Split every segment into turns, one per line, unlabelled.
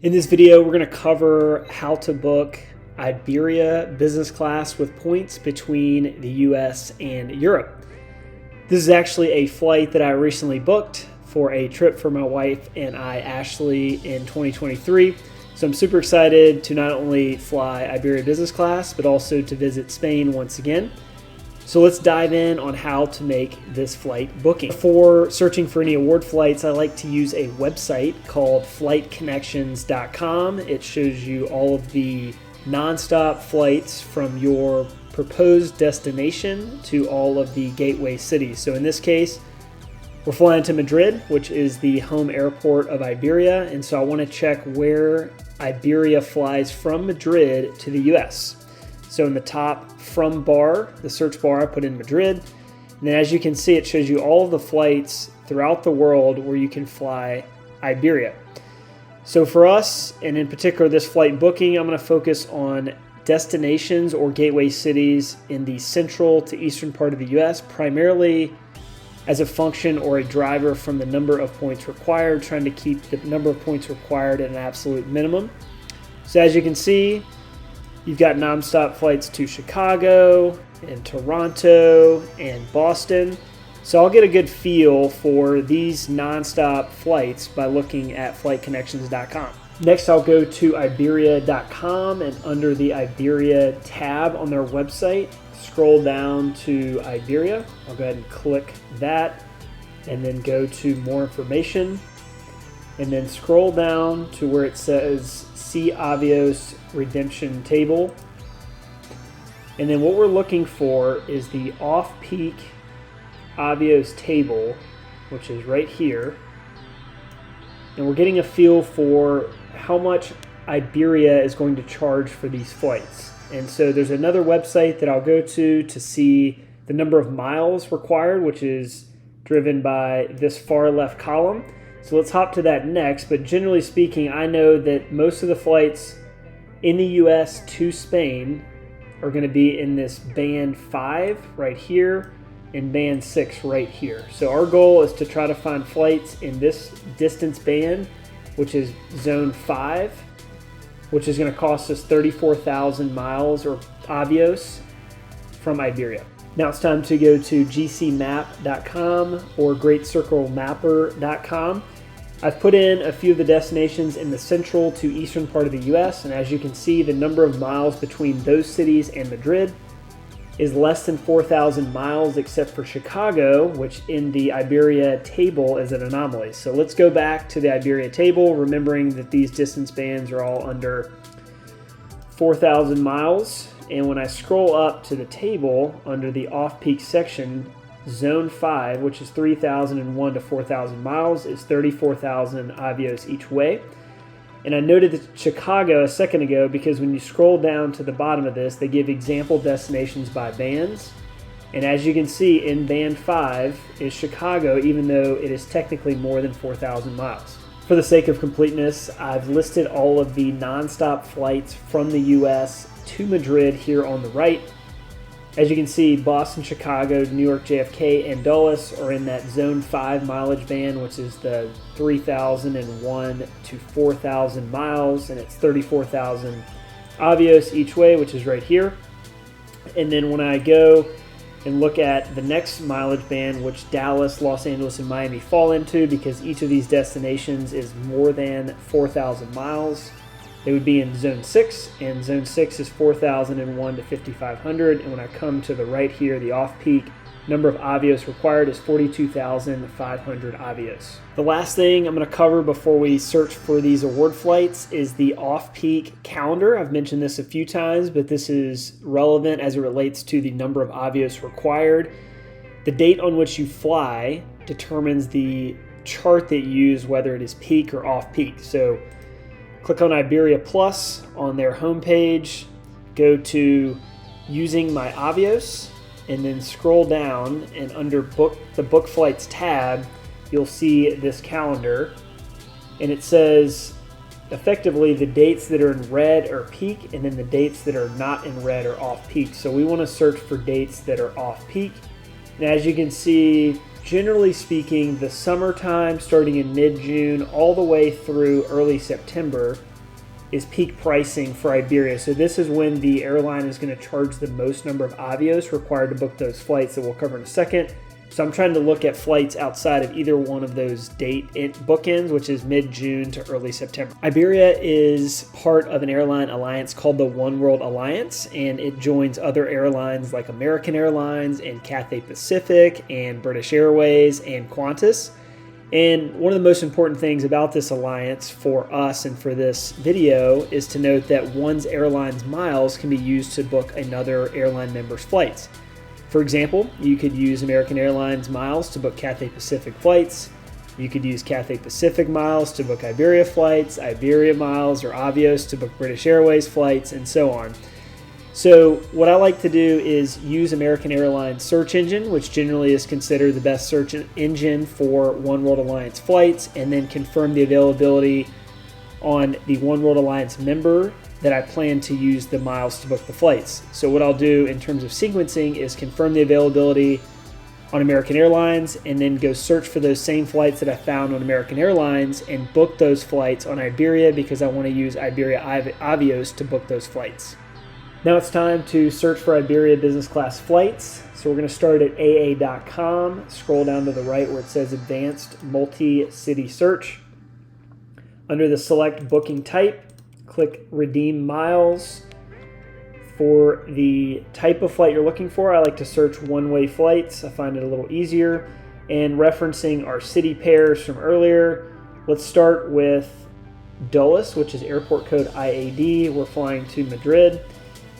In this video, we're going to cover how to book Iberia business class with points between the US and Europe. This is actually a flight that I recently booked for a trip for my wife and I, Ashley, in 2023. So I'm super excited to not only fly Iberia business class, but also to visit Spain once again. So let's dive in on how to make this flight booking. Before searching for any award flights, I like to use a website called flightconnections.com. It shows you all of the nonstop flights from your proposed destination to all of the gateway cities. So in this case, we're flying to Madrid, which is the home airport of Iberia. And so I want to check where Iberia flies from Madrid to the US. So in the top from bar, the search bar, I put in Madrid. And then as you can see, it shows you all of the flights throughout the world where you can fly Iberia. So for us, and in particular this flight booking, I'm going to focus on destinations or gateway cities in the central to eastern part of the US, primarily as a function or a driver from the number of points required, trying to keep the number of points required at an absolute minimum. So as you can see, you've got nonstop flights to Chicago and Toronto and Boston. So I'll get a good feel for these nonstop flights by looking at flightconnections.com. Next, I'll go to Iberia.com and under the Iberia tab on their website, scroll down to Iberia. I'll go ahead and click that and then go to more information and then scroll down to where it says See Avios redemption table. And then what we're looking for is the off-peak Avios table, which is right here. And we're getting a feel for how much Iberia is going to charge for these flights. And so there's another website that I'll go to see the number of miles required, which is driven by this far left column. So let's hop to that next. But generally speaking, I know that most of the flights in the US to Spain are going to be in this band 5 right here and band 6 right here. So our goal is to try to find flights in this distance band, which is zone 5, which is going to cost us 34,000 miles or Avios from Iberia. Now it's time to go to gcmap.com or greatcirclemapper.com. I've put in a few of the destinations in the central to eastern part of the US, and as you can see, the number of miles between those cities and Madrid is less than 4,000 miles except for Chicago, which in the Iberia table is an anomaly. So let's go back to the Iberia table, remembering that these distance bands are all under 4,000 miles. And when I scroll up to the table under the off-peak section, Zone 5, which is 3,001 to 4,000 miles, is 34,000 Avios each way. And I noted that Chicago a second ago because when you scroll down to the bottom of this, they give example destinations by bands. And as you can see, in band 5 is Chicago, even though it is technically more than 4,000 miles. For the sake of completeness, I've listed all of the nonstop flights from the US to Madrid here on the right. As you can see, Boston, Chicago, New York, JFK, and Dulles are in that Zone 5 mileage band, which is the 3,001 to 4,000 miles, and it's 34,000 Avios each way, which is right here. And then when I go and look at the next mileage band, which Dallas, Los Angeles, and Miami fall into, because each of these destinations is more than 4,000 miles, they would be in Zone 6, and Zone 6 is 4,001 to 5,500. And when I come to the right here, the off-peak number of Avios required is 42,500 Avios. The last thing I'm going to cover before we search for these award flights is the off-peak calendar. I've mentioned this a few times, but this is relevant as it relates to the number of Avios required. The date on which you fly determines the chart that you use, whether it is peak or off-peak. So click on Iberia Plus on their homepage, go to Using My Avios, and then scroll down, and under the Book Flights tab, you'll see this calendar, and it says effectively the dates that are in red are peak, and then the dates that are not in red are off-peak. So we want to search for dates that are off-peak. And as you can see, generally speaking, the summertime starting in mid-June all the way through early September is peak pricing for Iberia. So this is when the airline is going to charge the most number of avios required to book those flights that we'll cover in a second. So I'm trying to look at flights outside of either one of those date bookends, which is mid-June to early September. Iberia is part of an airline alliance called the One World Alliance, and it joins other airlines like American Airlines and Cathay Pacific and British Airways and Qantas. And one of the most important things about this alliance for us and for this video is to note that one's airline's miles can be used to book another airline member's flights. For example, you could use American Airlines miles to book Cathay Pacific flights. You could use Cathay Pacific miles to book Iberia flights, Iberia miles or Avios to book British Airways flights, and so on. So what I like to do is use American Airlines search engine, which generally is considered the best search engine for One World Alliance flights, and then confirm the availability on the One World Alliance member that I plan to use the miles to book the flights. So what I'll do in terms of sequencing is confirm the availability on American Airlines and then go search for those same flights that I found on American Airlines and book those flights on Iberia because I want to use Iberia Avios to book those flights. Now it's time to search for Iberia business class flights. So we're going to start at aa.com, scroll down to the right where it says Advanced Multi-City Search. Under the select booking type, click Redeem Miles. For the type of flight you're looking for, I like to search one-way flights. I find it a little easier. And referencing our city pairs from earlier, let's start with Dulles, which is airport code IAD. We're flying to Madrid.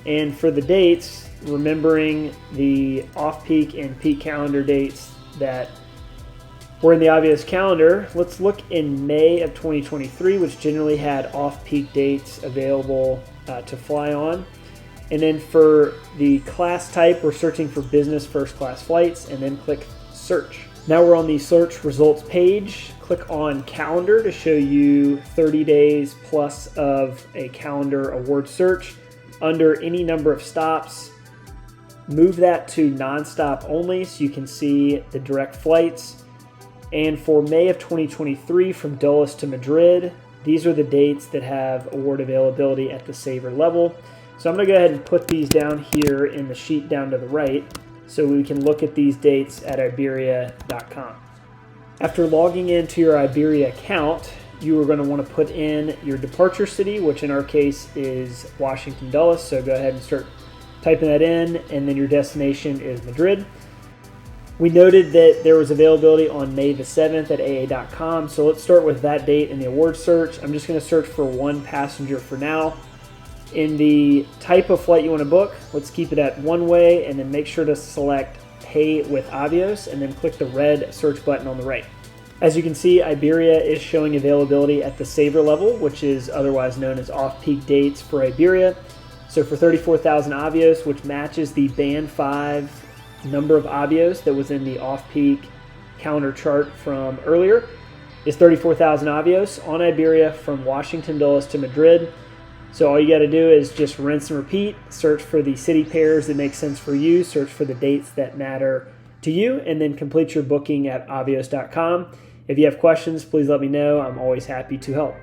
And for the dates, remembering the off-peak and peak calendar dates that were in the Avios calendar, let's look in May of 2023, which generally had off-peak dates available to fly on. And then for the class type, we're searching for business first class flights and then click search. Now we're on the search results page. Click on calendar to show you 30 days plus of a calendar award search. Under any number of stops, move that to non-stop only so you can see the direct flights. And for May of 2023 from Dulles to Madrid, these are the dates that have award availability at the saver level. So I'm going to go ahead and put these down here in the sheet down to the right so we can look at these dates at Iberia.com. After logging into your Iberia account, you are going to want to put in your departure city, which in our case is Washington Dulles. So go ahead and start typing that in, and then your destination is Madrid. We noted that there was availability on May the 7th at aa.com. So let's start with that date in the award search. I'm just going to search for one passenger for now. In the type of flight you want to book, let's keep it at one way and then make sure to select Pay with Avios and then click the red search button on the right. As you can see, Iberia is showing availability at the saver level, which is otherwise known as off-peak dates for Iberia. So for 34,000 Avios, which matches the band 5 number of Avios that was in the off-peak calendar chart from earlier, is 34,000 Avios on Iberia from Washington Dulles to Madrid. So all you got to do is just rinse and repeat, search for the city pairs that make sense for you, search for the dates that matter to you, and then complete your booking at avios.com. If you have questions, please let me know. I'm always happy to help.